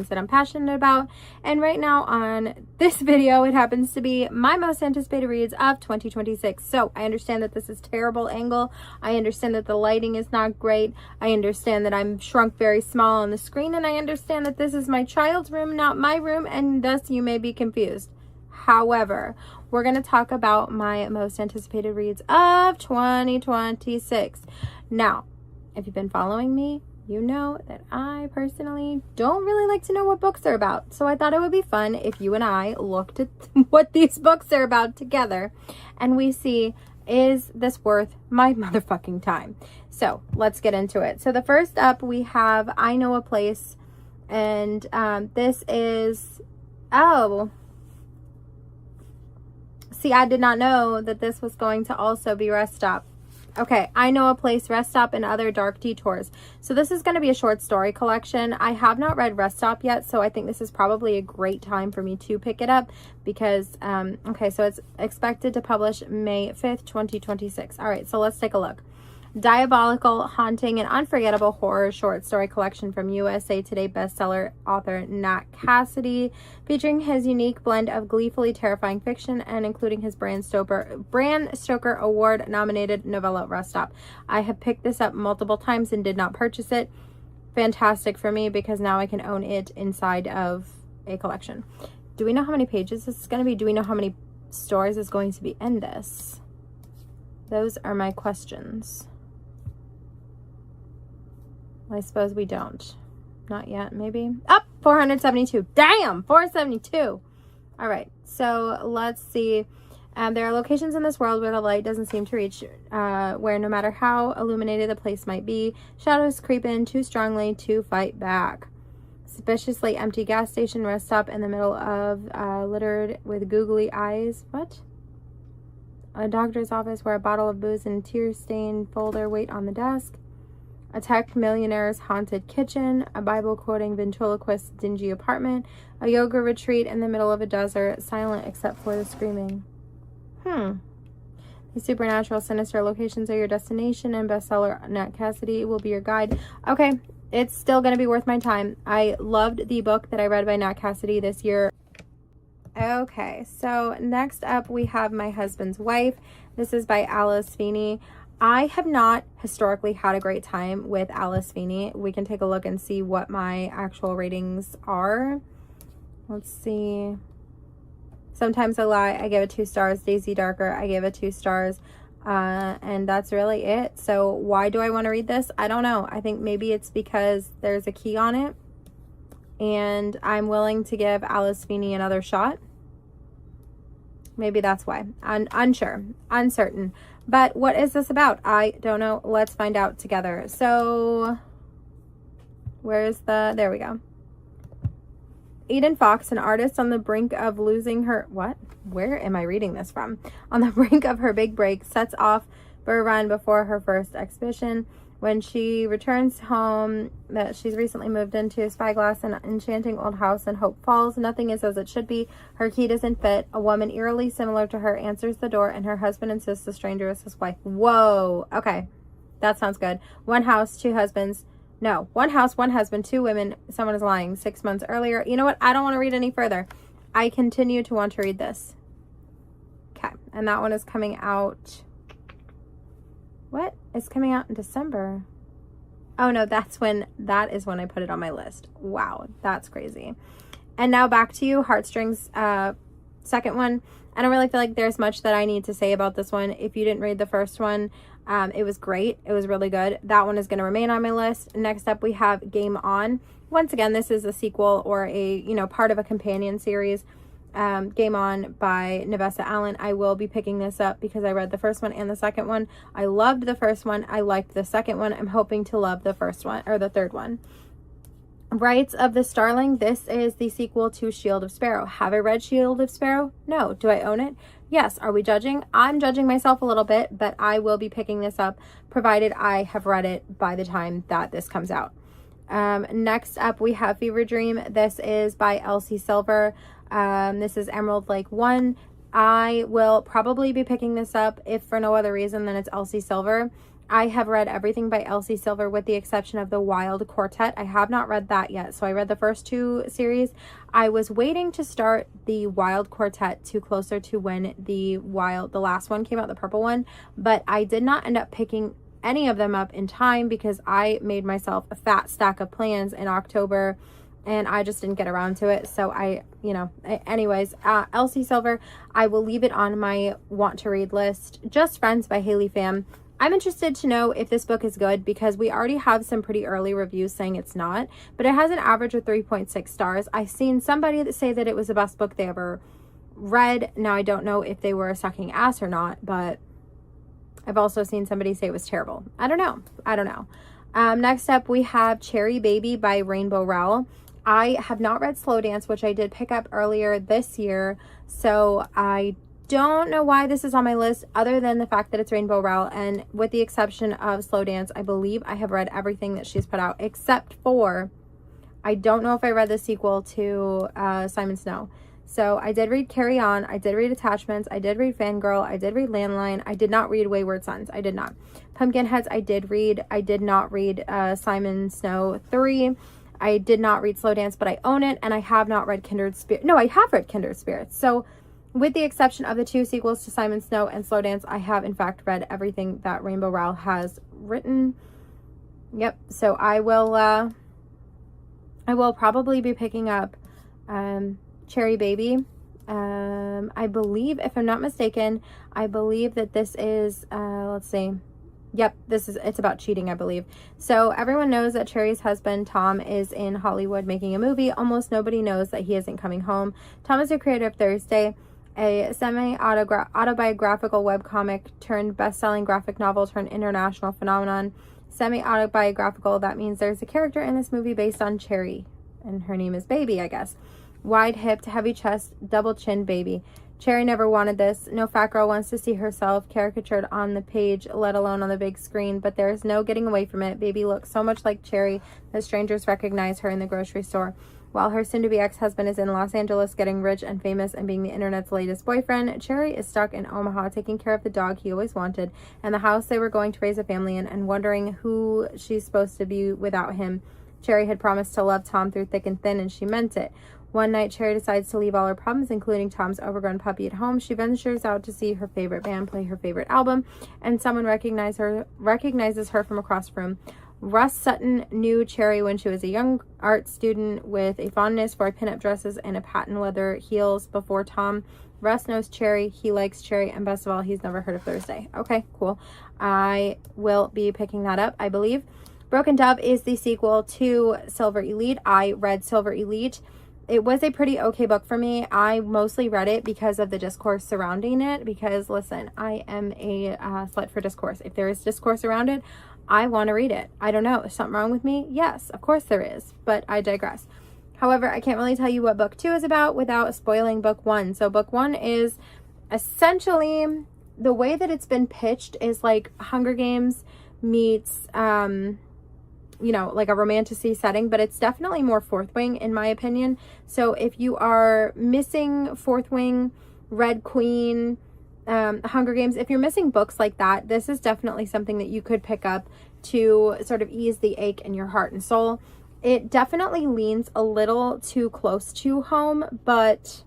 that I'm passionate about. And right now on this video, it happens to be my most anticipated reads of 2026. So I understand that this is terrible angle. I understand that the lighting is not great. I understand that I'm shrunk very small on the screen, and I understand that this is my child's room, not my room, and thus you may be confused. However, we're going to talk about my most anticipated reads of 2026. Now, if you've been following me, you know that I personally don't really like to know what books are about. So I thought it would be fun if you and I looked at what these books are about together and we see, is this worth my motherfucking time? So let's get into it. So the first up, we have I Know a Place. And this is, oh, see, I did not know that this was going to also be Rest Stop. Okay, I Know a Place, Rest Stop, and Other Dark Detours. So this is going to be a short story collection. I have not read Rest Stop yet, so I think this is probably a great time for me to pick it up because, okay, so it's expected to publish May 5th, 2026. All right, so let's take a look. Diabolical, haunting, and unforgettable horror short story collection from USA Today bestseller author Nat Cassidy, featuring his unique blend of gleefully terrifying fiction and including his Bram Stoker Award nominated novella Rest Stop. I have picked this up multiple times and did not purchase it. Fantastic for me because now I can own it inside of a collection. Do we know how many pages this is going to be? Do we know how many stories is going to be in this? Those are my questions. I suppose we don't. Not yet, maybe. Up, 472. Damn, 472. All right, so let's see. There are locations in this world where the light doesn't seem to reach, where no matter how illuminated the place might be, shadows creep in too strongly to fight back. Suspiciously empty gas station, rest stop in the middle of littered with googly eyes. What? A doctor's office where a bottle of booze and a tear-stained folder wait on the desk. A tech millionaire's haunted kitchen, a Bible-quoting ventriloquist's dingy apartment, a yoga retreat in the middle of a desert, silent except for the screaming. The supernatural, sinister locations are your destination, and bestseller Nat Cassidy will be your guide. Okay, it's still going to be worth my time. I loved the book that I read by Nat Cassidy this year. Okay, so next up we have My Husband's Wife. This is by Alice Feeney. I have not historically had a great time with Alice Feeney. We can take a look and see what my actual ratings are. Let's see. Sometimes I Lie, I give it 2 stars. Daisy Darker, I give it 2 stars. And that's really it. So why do I want to read this? I don't know. I think maybe it's because there's a key on it. And I'm willing to give Alice Feeney another shot. Maybe that's why. I'm unsure. Uncertain. But what is this about? I don't know. Let's find out together. So, where's the... There we go. Eden Fox, an artist on the brink of losing her... What? Where am I reading this from? On the brink of her big break, sets off for a run before her first exhibition. When she returns home that she's recently moved into, spyglass an enchanting old house in Hope Falls. Nothing is as it should be. Her key doesn't fit. A woman eerily similar to her answers the door, and her husband insists the stranger is his wife. Whoa. Okay. That sounds good. One house, 2 husbands. No. One house, 1 husband, 2 women. Someone is lying. 6 months earlier. You know what? I don't want to read any further. I continue to want to read this. Okay. And that one is coming out... What? It's coming out in December. Oh no, that is when I put it on my list. Wow, that's crazy. And now back to you, Heartstrings, second one. I don't really feel like there's much that I need to say about this one. If you didn't read the first one, it was great. It was really good. That one is going to remain on my list. Next up, we have Game On. Once again, this is a sequel or a, part of a companion series. Game On by Nevessa Allen. I will be picking this up because I read the first one and the second one. I loved the first one. I liked the second one. I'm hoping to love the first one or the third one. Rights of the Starling. This is the sequel to Shield of Sparrow. Have I read Shield of Sparrow? No. Do I own it? Yes. Are we judging? I'm judging myself a little bit, but I will be picking this up provided I have read it by the time that this comes out. Next up, we have Fever Dream. This is by Elsie Silver. This is Emerald Lake 1. I will probably be picking this up if for no other reason than it's Elsie Silver. I have read everything by Elsie Silver with the exception of the Wild Quartet. I have not read that yet. So I read the first 2 series. I was waiting to start the Wild Quartet to closer to when the last one came out, the purple one, but I did not end up picking any of them up in time because I made myself a fat stack of plans in October and I just didn't get around to it. So anyways, Elsie Silver, I will leave it on my want to read list. Just Friends by Haley Pham. I'm interested to know if this book is good because we already have some pretty early reviews saying it's not, but it has an average of 3.6 stars. I've seen somebody say that it was the best book they ever read. Now, I don't know if they were sucking ass or not, but I've also seen somebody say it was terrible. I don't know. Next up, we have Cherry Baby by Rainbow Rowell. I have not read Slow Dance, which I did pick up earlier this year, so I don't know why this is on my list other than the fact that it's Rainbow Rowell, and with the exception of Slow Dance, I believe I have read everything that she's put out except for, I don't know if I read the sequel to Simon Snow. So I did read Carry On, I did read Attachments, I did read Fangirl, I did read Landline, I did not read Wayward Sons, I did not. Pumpkinheads I did read, I did not read Simon Snow 3, I did not read Slow Dance, but I own it, and I have not read Kindred Spirits. No, I have read Kindred Spirits. So with the exception of the 2 sequels to Simon Snow and Slow Dance, I have in fact read everything that Rainbow Rowell has written. Yep. So I will probably be picking up Cherry Baby. I believe, if I'm not mistaken, I believe that this is, let's see. Yep, it's about cheating, I believe. So everyone knows that Cherry's husband, Tom, is in Hollywood making a movie. Almost nobody knows that he isn't coming home. Tom is the creator of Thursday, a semi-autobiographical webcomic turned best-selling graphic novel turned international phenomenon. Semi-autobiographical, that means there's a character in this movie based on Cherry, and her name is Baby, I guess. Wide-hipped, heavy chest, double-chin Baby. Cherry never wanted this. No fat girl wants to see herself caricatured on the page, let alone on the big screen, but there is no getting away from it. Baby looks so much like Cherry that strangers recognize her in the grocery store. While her soon-to-be ex-husband is in Los Angeles getting rich and famous and being the internet's latest boyfriend, Cherry is stuck in Omaha taking care of the dog he always wanted and the house they were going to raise a family in and wondering who she's supposed to be without him. Cherry had promised to love Tom through thick and thin, and she meant it. One night, Cherry decides to leave all her problems, including Tom's overgrown puppy, at home. She ventures out to see her favorite band play her favorite album, and someone recognizes her from across the room. Russ Sutton knew Cherry when she was a young art student with a fondness for pinup dresses and a patent leather heels before Tom. Russ knows Cherry, he likes Cherry, and best of all, he's never heard of Thursday. Okay, cool. I will be picking that up, I believe. Broken Dove is the sequel to Silver Elite. I read Silver Elite. It was a pretty okay book for me. I mostly read it because of the discourse surrounding it, because listen, I am a slut for discourse. If there is discourse around it, I want to read it. I don't know. Is something wrong with me? Yes, of course there is, but I digress. However, I can't really tell you what book 2 is about without spoiling book 1. So book 1 is essentially, the way that it's been pitched is like Hunger Games meets like a romantasy setting, but it's definitely more Fourth Wing in my opinion. So if you are missing Fourth Wing, Red Queen, Hunger Games, if you're missing books like that, this is definitely something that you could pick up to sort of ease the ache in your heart and soul. It definitely leans a little too close to home, but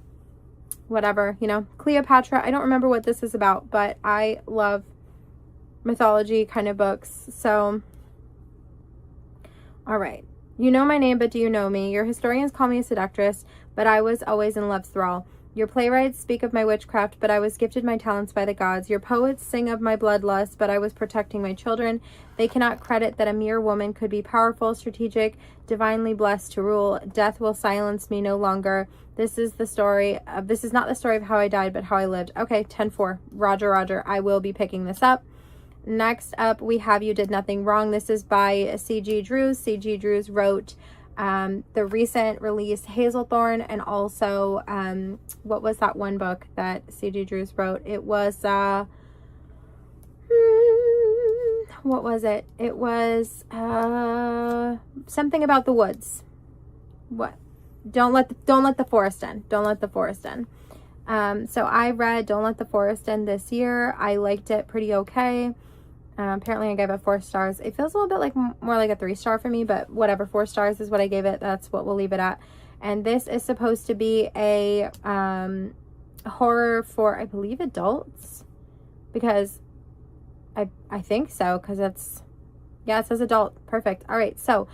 whatever, Cleopatra, I don't remember what this is about, but I love mythology kind of books. So all right. You know my name, but do you know me? Your historians call me a seductress, but I was always in love's thrall. Your playwrights speak of my witchcraft, but I was gifted my talents by the gods. Your poets sing of my bloodlust, but I was protecting my children. They cannot credit that a mere woman could be powerful, strategic, divinely blessed to rule. Death will silence me no longer. This is not the story of how I died, but how I lived. Okay, 10-4. Roger. I will be picking this up. Next up, we have You Did Nothing Wrong. This is by C.G. Drews. C.G. Drews wrote the recent release Hazelthorne, and also what was that one book that C.G. Drews wrote? It was what was it? It was something about the woods. What? Don't let the forest in. Don't let the forest in. So I read Don't Let the Forest In this year. I liked it pretty okay. Apparently I gave it 4 stars. It feels a little bit like more like a 3-star for me, but whatever, 4 stars is what I gave it. That's what we'll leave it at. And this is supposed to be a horror for, I believe, adults, because I think so, because it's, yeah, it says adult. Perfect. All right, so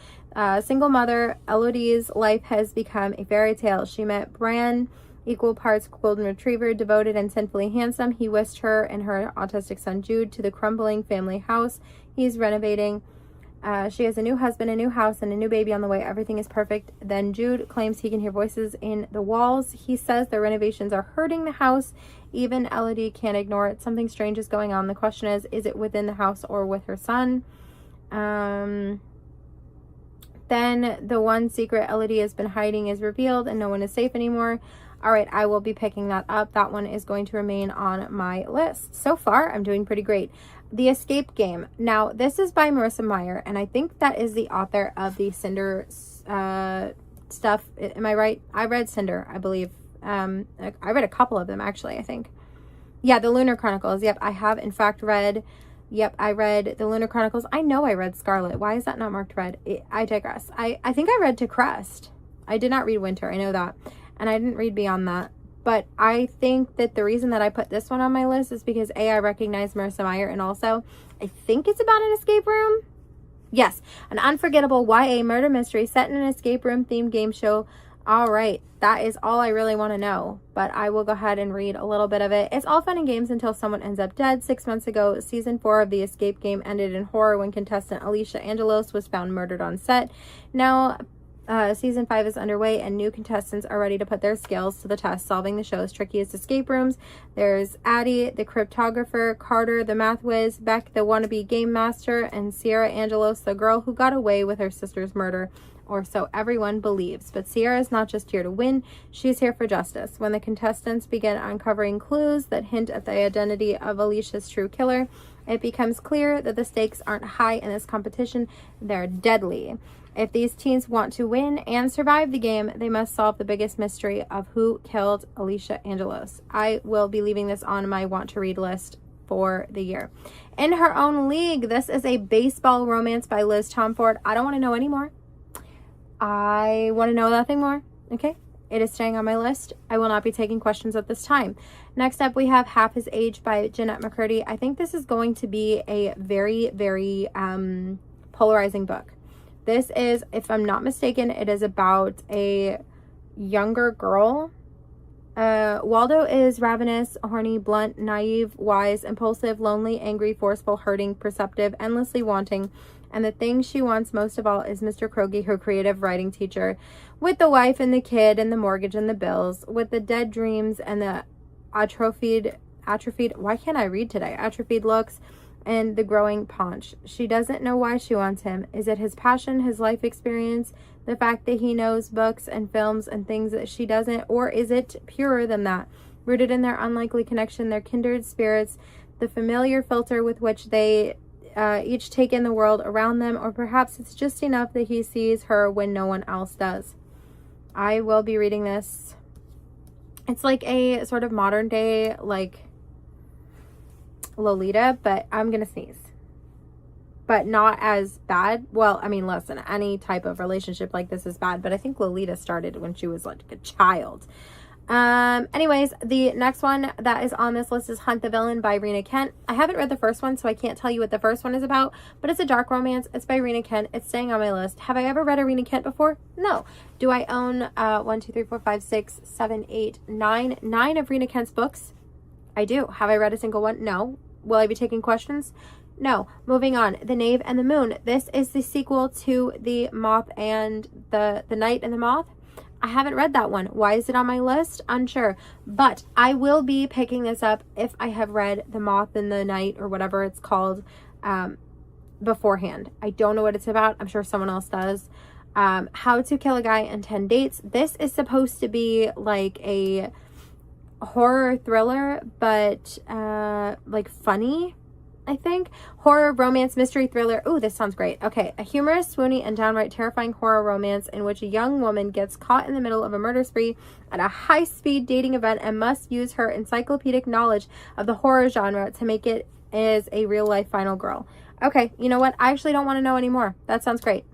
single mother Elodie's life has become a fairy tale. She met Bran, equal parts golden retriever, devoted and sinfully handsome. He whisked her and her autistic son Jude to the crumbling family house he's renovating. She has a new husband, a new house, and a new baby on the way. Everything is perfect. Then Jude claims he can hear voices in the walls. He says the renovations are hurting the house. Even Elodie can't ignore it. Something strange is going on. The question is it within the house or with her son? Then the one secret Elodie has been hiding is revealed, and no one is safe anymore. All right, I will be picking that up. That one is going to remain on my list. So far, I'm doing pretty great. The Escape Game. Now, this is by Marissa Meyer, and I think that is the author of the Cinder stuff. Am I right? I read Cinder, I believe. I read a couple of them, actually, I think. Yeah, the Lunar Chronicles. Yep, I have, in fact, read... Yep, I read the Lunar Chronicles. I know I read Scarlet. Why is that not marked red? I digress. I think I read To Crest. I did not read Winter. I know that. And I didn't read beyond that. But I think that the reason that I put this one on my list is because A, I recognize Marissa Meyer, and also I think it's about an escape room. Yes, an unforgettable YA murder mystery set in an escape room themed game show. All right, that is all I really want to know, but I will go ahead and read a little bit of it. It's all fun and games until someone ends up dead. 6 months ago, season 4 of The Escape Game ended in horror when contestant Alicia Angelos was found murdered on set. Now, season 5 is underway, and new contestants are ready to put their skills to the test, solving the show's trickiest escape rooms. There's Addie, the cryptographer, Carter, the math whiz, Beck, the wannabe game master, and Sierra Angelos, the girl who got away with her sister's murder. Or so everyone believes. But Sierra is not just here to win, she's here for justice. When the contestants begin uncovering clues that hint at the identity of Alicia's true killer, it becomes clear that the stakes aren't high in this competition, they're deadly. If these teens want to win and survive the game, they must solve the biggest mystery of who killed Alicia Angelos. I will be leaving this on my want to read list for the year. In Her Own League, this is a baseball romance by Liz Tomford. I don't want to know anymore. I want to know nothing more. Okay, it is staying on my list. I will not be taking questions at this time. Next up, we have Half His Age by Jeanette McCurdy. I think this is going to be a very, very polarizing book. This is, if I'm not mistaken, it is about a younger girl. Waldo is ravenous, horny, blunt, naive, wise, impulsive, lonely, angry, forceful, hurting, perceptive, endlessly wanting. And the thing she wants most of all is Mr. Krogi, her creative writing teacher, with the wife and the kid and the mortgage and the bills, with the dead dreams and the atrophied, why can't I read today? Atrophied looks and the growing paunch. She doesn't know why she wants him. Is it his passion, his life experience, the fact that he knows books and films and things that she doesn't? Or is it purer than that? Rooted in their unlikely connection, their kindred spirits, the familiar filter with which they each take in the world around them, or perhaps it's just enough that he sees her when no one else does. I will be reading this. It's like a sort of modern day, like Lolita, but I'm gonna sneeze. But not as bad. Well, I mean, listen, any type of relationship like this is bad, but I think Lolita started when she was like a child. Anyways, the next one that is on this list is Hunt the Villain by Rena Kent. I haven't read the first one, so I can't tell you what the first one is about, but it's a dark romance. It's by Rena Kent. It's staying on my list. Have I ever read a Rena Kent before? No. Do I own 1, 2, 3, 4, 5, 6, 7, 8, 9 of Rena Kent's books? I do. Have I read a single one? No. Will I be taking questions? No. Moving on. The Knave and the Moon. This is the sequel to The Moth and the Knight and the Moth. I haven't read that one. Why is it on my list? Unsure. But I will be picking this up if I have read The Moth and the Knight, or whatever it's called, beforehand. I don't know what it's about. I'm sure someone else does. How to Kill a Guy in 10 Dates. This is supposed to be like a horror thriller, but like funny, I think. Horror, romance, mystery, thriller. Ooh, this sounds great. Okay, a humorous, swoony, and downright terrifying horror romance in which a young woman gets caught in the middle of a murder spree at a high-speed dating event and must use her encyclopedic knowledge of the horror genre to make it is a real life final girl. Okay, you know what? I actually don't want to know anymore. That sounds great.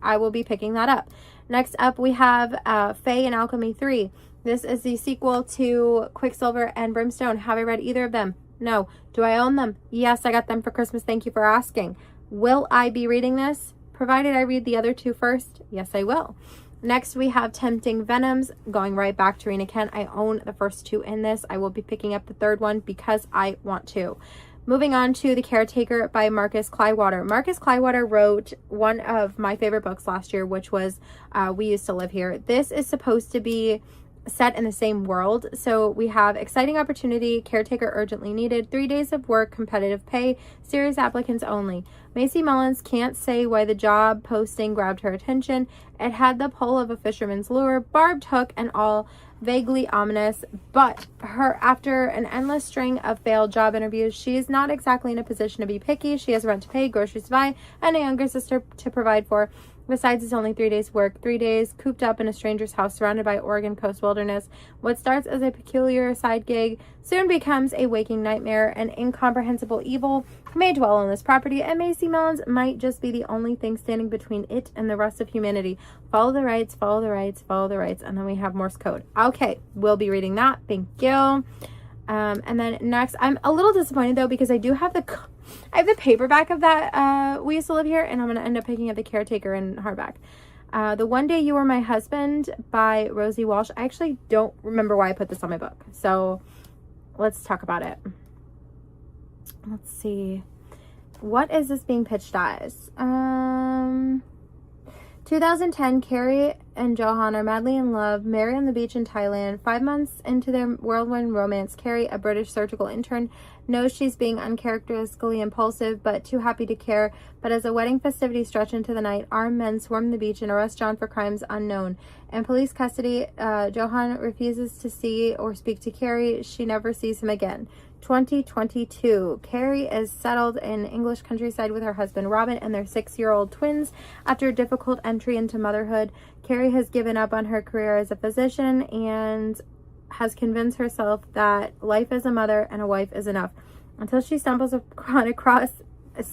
I will be picking that up. Next up, we have Fae and Alchemy 3. This is the sequel to Quicksilver and Brimstone. Have I read either of them? No. Do I own them? Yes, I got them for Christmas. Thank you for asking. Will I be reading this? Provided I read the other two first. Yes, I will. Next, we have Tempting Venoms. Going right back to Rena Kent. I own the first two in this. I will be picking up the third one because I want to. Moving on to The Caretaker by Marcus Kleiwater. Marcus Kleiwater wrote one of my favorite books last year, which was We Used to Live Here. This is supposed to be set in the same world. So we have exciting opportunity, caretaker urgently needed, 3 days of work, competitive pay, serious applicants only. Macy Mullins can't say why the job posting grabbed her attention. It had the pull of a fisherman's lure, barbed hook and all, vaguely ominous, but after an endless string of failed job interviews, she is not exactly in a position to be picky. She has rent to pay, groceries to buy, and a younger sister to provide for. Besides, it's only 3 days work, 3 days cooped up in a stranger's house surrounded by Oregon coast wilderness. What starts as a peculiar side gig soon becomes a waking nightmare. An incomprehensible evil may dwell on this property, and Macy Mullins might just be the only thing standing between it and the rest of humanity. Follow the rights, follow the rights, follow the rights, and then we have Morse code. Okay, we'll be reading that. Thank you. And then next, I'm a little disappointed though because I have the paperback of that We Used to Live Here, and I'm going to end up picking up The Caretaker in hardback. The One Day You Were My Husband by Rosie Walsh. I actually don't remember why I put this on my book, so let's talk about it. Let's see. What is this being pitched as? 2010, Carrie and Johan are madly in love, marry on the beach in Thailand. 5 months into their whirlwind romance, Carrie, a British surgical intern, knows she's being uncharacteristically impulsive, but too happy to care. But as a wedding festivities stretch into the night, armed men swarm the beach and arrest John for crimes unknown. In police custody, Johan refuses to see or speak to Carrie. She never sees him again. 2022. Carrie is settled in English countryside with her husband Robin and their 6-year-old twins. After a difficult entry into motherhood, Carrie has given up on her career as a physician and has convinced herself that life as a mother and a wife is enough until she stumbles across an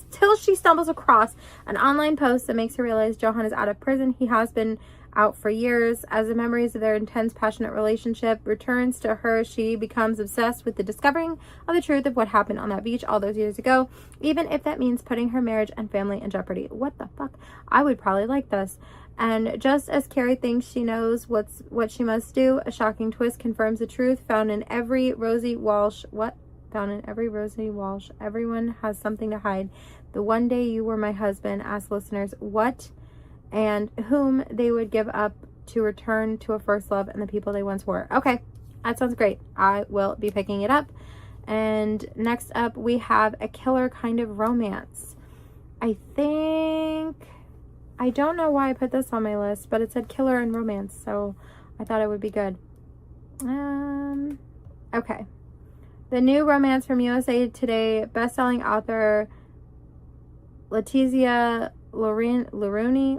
online post that makes her realize Johan is out of prison. He has been out for years. As the memories of their intense, passionate relationship returns to her, she becomes obsessed with the discovering of the truth of what happened on that beach all those years ago, even if that means putting her marriage and family in jeopardy. What the fuck? I would probably like this. And just as Carrie thinks she knows what she must do, a shocking twist confirms the truth found in every Rosie Walsh. Everyone has something to hide. The One Day You Were My Husband asks listeners what and whom they would give up to return to a first love and the people they once were. Okay, that sounds great. I will be picking it up. And next up, we have A Killer Kind of Romance. I don't know why I put this on my list, but it said killer and romance, so I thought it would be good. Okay. The new romance from USA Today bestselling author Letizia Loreni,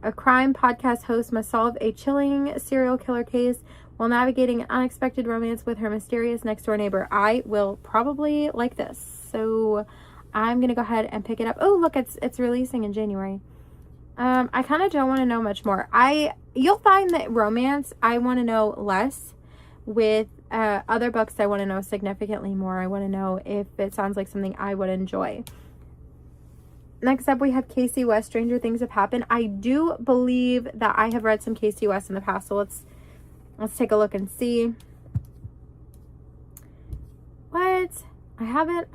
a crime podcast host, must solve a chilling serial killer case while navigating an unexpected romance with her mysterious next-door neighbor. I will probably like this, so I'm gonna go ahead and pick it up. Oh, look, it's releasing in January. I kind of don't want to know much more. You'll find that romance I want to know less. With other books, I want to know significantly more. I want to know if it sounds like something I would enjoy. Next up, we have Casey West, Stranger Things Have Happened. I do believe that I have read some Casey West in the past, so let's take a look and see. What? I haven't.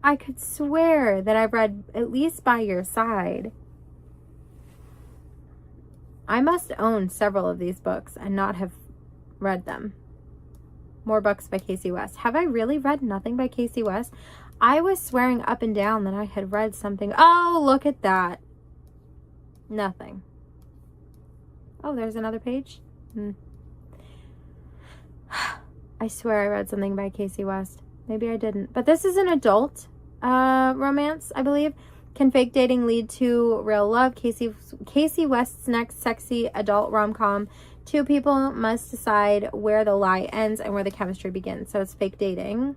I could swear that I've read at least By Your Side. I must own several of these books and not have read them. More books by Casey West. Have I really read nothing by Casey West? I was swearing up and down that I had read something. Oh, look at that. Nothing. Oh, there's another page. I swear I read something by Casey West. Maybe I didn't. But this is an adult romance, I believe. Can fake dating lead to real love? Casey West's next sexy adult rom-com. Two people must decide where the lie ends and where the chemistry begins. So it's fake dating.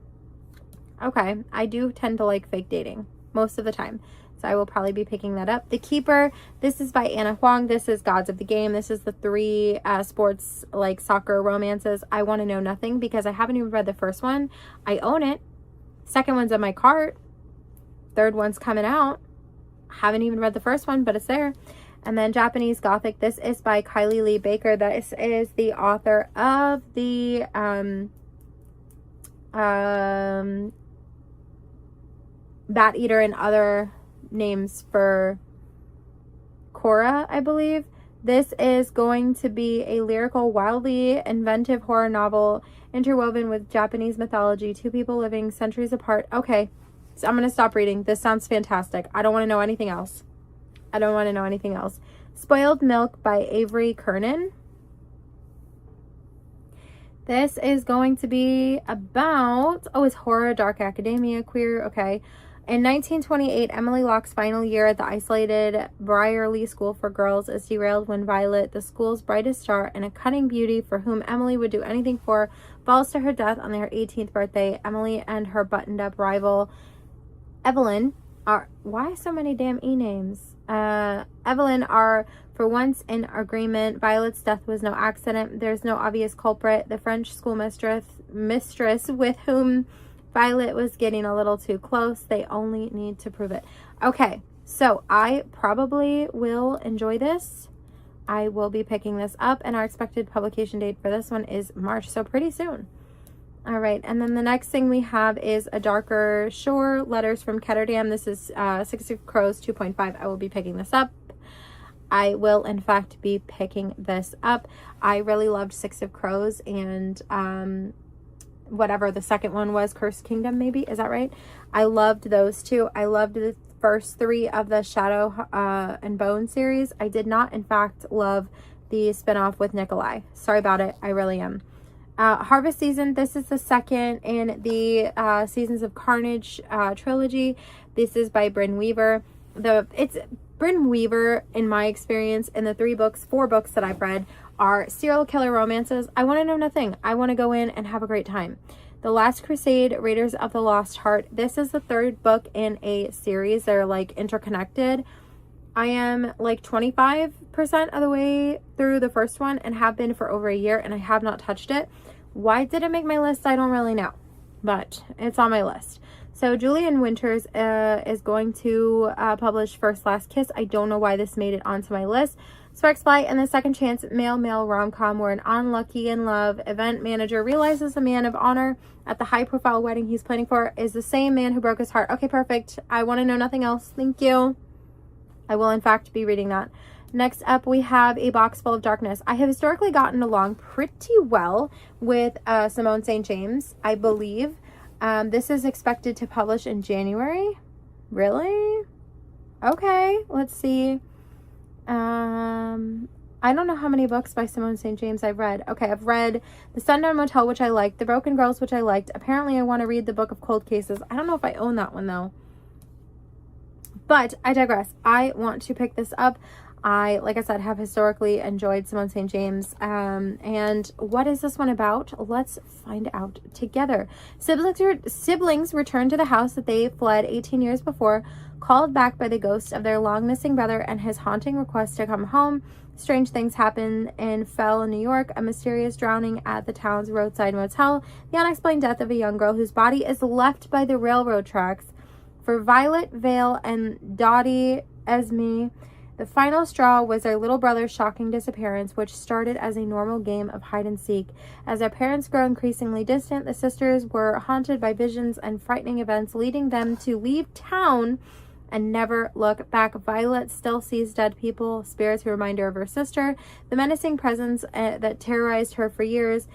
Okay, I do tend to like fake dating most of the time. So I will probably be picking that up. The Keeper, this is by Anna Huang. This is Gods of the Game. This is the 3 sports, like soccer romances. I want to know nothing because I haven't even read the first one. I own it. Second one's in my cart. Third one's coming out. Haven't even read the first one, but it's there. And then Japanese Gothic. This is by Kylie Lee Baker. This is the author of the Bat Eater and other names for Korra, I believe. This is going to be a lyrical, wildly inventive horror novel interwoven with Japanese mythology. 2 people living centuries apart. Okay, so I'm going to stop reading. This sounds fantastic. I don't want to know anything else. I don't want to know anything else. Spoiled Milk by Avery Kernan. This is going to be about, oh, it's horror, dark academia, queer, okay. In 1928, Emily Locke's final year at the isolated Brierley School for Girls is derailed when Violet, the school's brightest star and a cunning beauty for whom Emily would do anything for, falls to her death on her 18th birthday. Emily and her buttoned-up rival, Evelyn, are... Why so many damn E-names? Evelyn are for once in agreement. Violet's death was no accident. There's no obvious culprit. The French schoolmistress with whom Violet was getting a little too close. They only need to prove it. Okay, so I probably will enjoy this. I will be picking this up, and our expected publication date for this one is March, so pretty soon. All right, and then the next thing we have is A Darker Shore, Letters from Ketterdam. This is Six of Crows 2.5. I will be picking this up. I will, in fact, be picking this up. I really loved Six of Crows and whatever the second one was, Cursed Kingdom, maybe. Is that right? I loved those two. I loved the first 3 of the Shadow and Bone series. I did not, in fact, love the spinoff with Nikolai. Sorry about it. I really am. Harvest Season. This is the second in the Seasons of Carnage trilogy. This is by Bryn Weaver. It's Bryn Weaver, in my experience, in the 4 books that I've read, are serial killer romances. I want to know nothing. I want to go in and have a great time. The Last Crusade, Raiders of the Lost Heart. This is the 3rd book in a series. They're like interconnected. I am like 25% of the way through the first one and have been for over a year, and I have not touched it. Why did it make my list? I don't really know, but it's on my list. So Julian Winters is going to publish First Last Kiss. I don't know why this made it onto my list. Sparks Fly and The Second Chance male rom-com where an unlucky in love event manager realizes the man of honor at the high-profile wedding he's planning for is the same man who broke his heart. Okay, perfect. I want to know nothing else. Thank you. I will, in fact, be reading that. Next up, we have A Box Full of Darkness. I have historically gotten along pretty well with Simone St. James, I believe. This is expected to publish in January. Really? Okay, let's see. I don't know how many books by Simone St. James I've read. Okay, I've read The Sundown Motel, which I liked. The Broken Girls, which I liked. Apparently, I want to read the Book of Cold Cases. I don't know if I own that one, though. But I digress. I want to pick this up. I, like I said, have historically enjoyed Simone St. James. And what is this one about? Let's find out together. Siblings return to the house that they fled 18 years before, called back by the ghost of their long-missing brother and his haunting request to come home. Strange things happen in Fell, New York. A mysterious drowning at the town's roadside motel. The unexplained death of a young girl whose body is left by the railroad tracks. For Violet, Vale, and Dottie Esme, the final straw was their little brother's shocking disappearance, which started as a normal game of hide-and-seek. As their parents grow increasingly distant, the sisters were haunted by visions and frightening events, leading them to leave town and never look back. Violet still sees dead people, spirits who remind her of her sister, the menacing presence that terrorized her for years.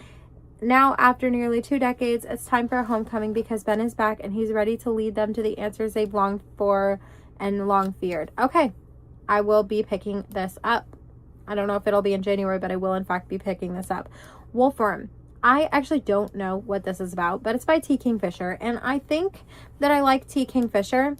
Now, after nearly 2 decades, it's time for a homecoming because Ben is back and he's ready to lead them to the answers they've longed for and long feared. Okay, I will be picking this up. I don't know if it'll be in January, but I will in fact be picking this up. Wolfworm. I actually don't know what this is about, but it's by T. Kingfisher, and I think that I like T. Kingfisher.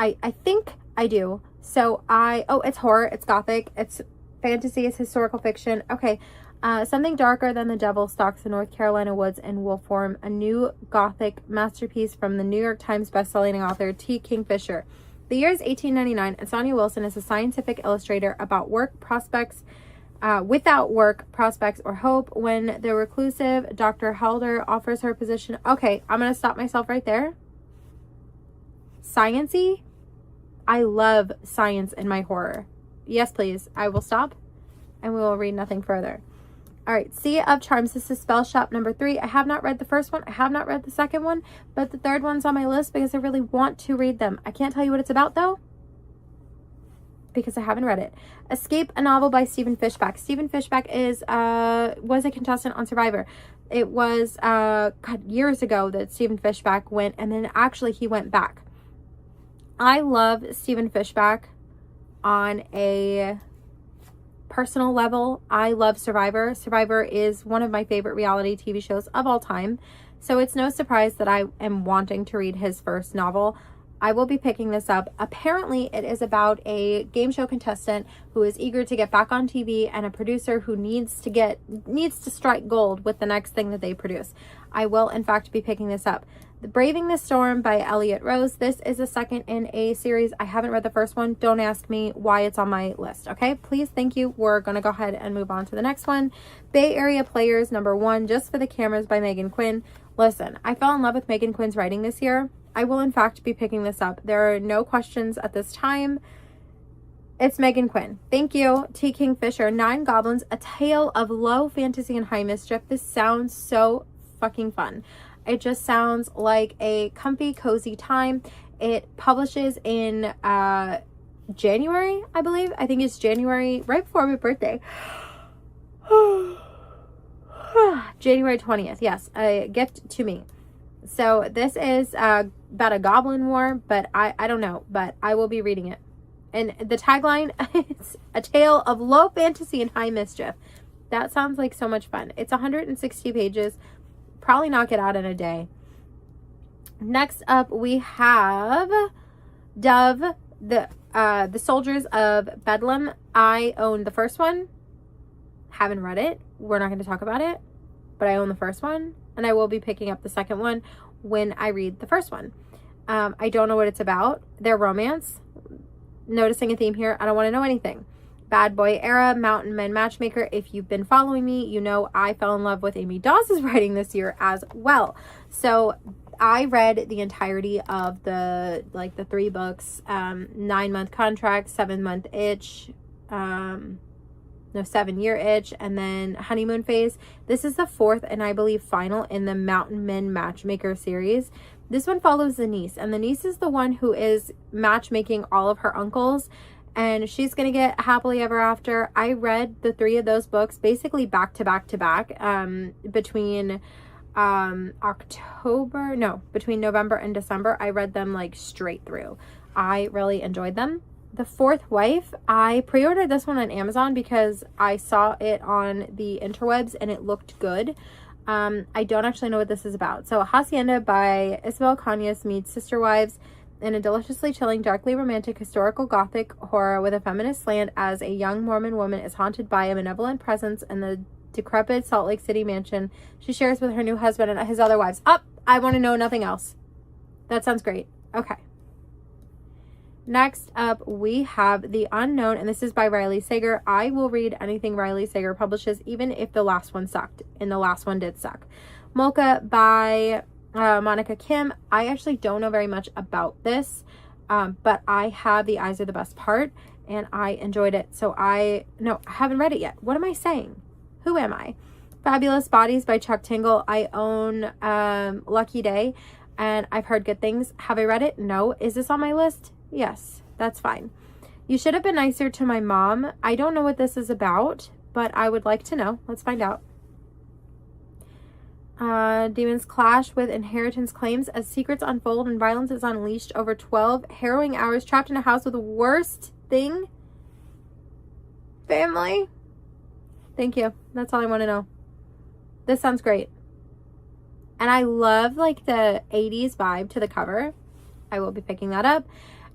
I think I do. So it's horror, it's gothic, it's fantasy, it's historical fiction. Okay. Something darker than the devil stalks the North Carolina woods and will form a new gothic masterpiece from the New York Times bestselling author T. Kingfisher. The year is 1899, and Sonia Wilson is a scientific illustrator about work prospects, without work prospects or hope. When the reclusive Dr. Halder offers her position. Okay, I'm going to stop myself right there. Science-y? I love science in my horror. Yes, please. I will stop and we will read nothing further. All right, Sea of Charms. This is Spell Shop number 3. I have not read the first one. I have not read the second one, but the third one's on my list because I really want to read them. I can't tell you what it's about, though, because I haven't read it. Escape, a novel by Stephen Fishbach. Stephen Fishbach was a contestant on Survivor. It was years ago that Stephen Fishbach went, and then actually he went back. I love Stephen Fishbach on a personal level. I love Survivor. Survivor is one of my favorite reality TV shows of all time. So it's no surprise that I am wanting to read his first novel. I will be picking this up. Apparently, it is about a game show contestant who is eager to get back on TV and a producer who needs to strike gold with the next thing that they produce. I will, in fact, be picking this up. The Braving the Storm by Elliot Rose. This is the second in a series. I haven't read the first one. Don't ask me why it's on my list, okay? Please, thank you. We're going to go ahead and move on to the next one. Bay Area Players, number 1, Just for the Cameras by Megan Quinn. Listen, I fell in love with Megan Quinn's writing this year. I will, in fact, be picking this up. There are no questions at this time. It's Megan Quinn. Thank you. T. Kingfisher, 9 Goblins, A Tale of Low Fantasy and High Mischief. This sounds so fucking fun. It just sounds like a comfy, cozy time. It publishes in January, I believe. I think it's January, right before my birthday. January 20th. Yes, a gift to me. So this is about a goblin war, but I don't know, but I will be reading it. And the tagline is A Tale of Low Fantasy and High Mischief. That sounds like so much fun. It's 160 pages. Probably knock it out in a day. Next up, we have Dove, the Soldiers of Bedlam. I own the first one. Haven't read it. We're not going to talk about it, but I own the first one. And I will be picking up the second one when I read the first one. I don't know what it's about. Their romance. Noticing a theme here. I don't want to know anything. Bad Boy Era, Mountain Men Matchmaker. If you've been following me, you know I fell in love with Amy Dawes' writing this year as well. So I read the entirety of the 3 books, 9-month contract, 7-month itch, 7-year itch, and then honeymoon phase. This is the 4th and I believe final in the Mountain Men Matchmaker series. This one follows the niece, and the niece is the one who is matchmaking all of her uncles, and she's gonna get happily ever after. I read the 3 of those books basically back to back to back between between November and December. I read them like straight through. I really enjoyed them. The 4th Wife, I pre-ordered this one on Amazon because I saw it on the interwebs and it looked good. I don't actually know what this is about. So Hacienda by Isabel Cañas meets Sister Wives in a deliciously chilling, darkly romantic, historical gothic horror with a feminist slant as a young Mormon woman is haunted by a malevolent presence in the decrepit Salt Lake City mansion she shares with her new husband and his other wives. I want to know nothing else. That sounds great. Okay. Next up, we have The Unknown, and this is by Riley Sager. I will read anything Riley Sager publishes, even if the last one sucked, and the last one did suck. Mocha by Monica Kim. I actually don't know very much about this, but I have The Eyes Are the Best Part, and I enjoyed it. So I haven't read it yet. What am I saying? Who am I? Fabulous Bodies by Chuck Tingle. I own Lucky Day, and I've heard good things. Have I read it? No. Is this on my list? Yes, that's fine. You Should Have Been Nicer to My Mom. I don't know what this is about, but I would like to know. Let's find out. Demons clash with inheritance claims as secrets unfold and violence is unleashed over 12 harrowing hours trapped in a house with the worst thing. Family. Thank you. That's all I want to know. This sounds great. And I love like the 80s vibe to the cover. I will be picking that up.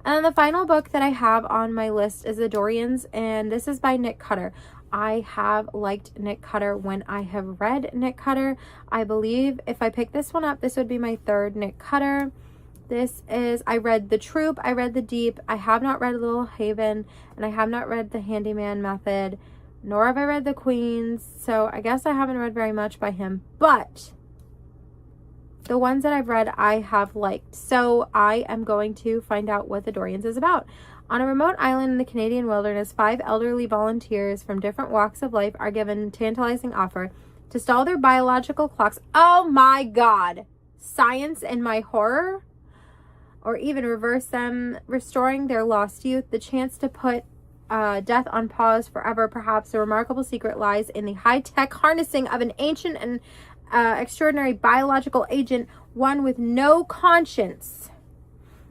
And then the final book that I have on my list is The Dorians, and this is by Nick Cutter. I have liked Nick Cutter when I have read Nick Cutter. I believe if I pick this one up, this would be my third Nick Cutter. This is, I read The Troop, I read The Deep, I have not read Little Haven, and I have not read The Handyman Method, nor have I read The Queens, so I guess I haven't read very much by him, but the ones that I've read, I have liked. So I am going to find out what The Dorians is about. On a remote island in the Canadian wilderness, 5 elderly volunteers from different walks of life are given a tantalizing offer to stall their biological clocks. Oh my God! Science and my horror? Or even reverse them, restoring their lost youth. The chance to put death on pause forever. Perhaps a remarkable secret lies in the high-tech harnessing of an ancient and extraordinary biological agent, one with no conscience,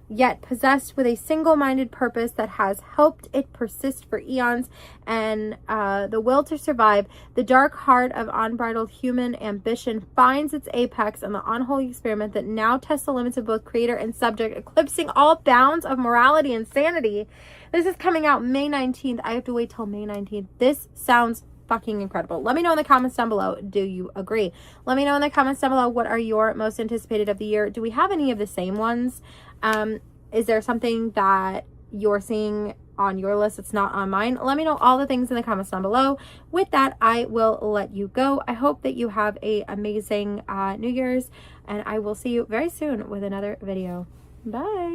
yet possessed with a single-minded purpose that has helped it persist for eons, and the will to survive. The dark heart of unbridled human ambition finds its apex in the unholy experiment that now tests the limits of both creator and subject, eclipsing all bounds of morality and sanity. This is coming out May 19th. I have to wait till May 19th. This sounds fucking incredible. Let me know in the comments down below. Do you agree? Let me know in the comments down below, what are your most anticipated of the year? Do we have any of the same ones? Is there something that you're seeing on your list that's not on mine? Let me know all the things in the comments down below. With that, I will let you go. I hope that you have a amazing New Year's, and I will see you very soon with another video. Bye.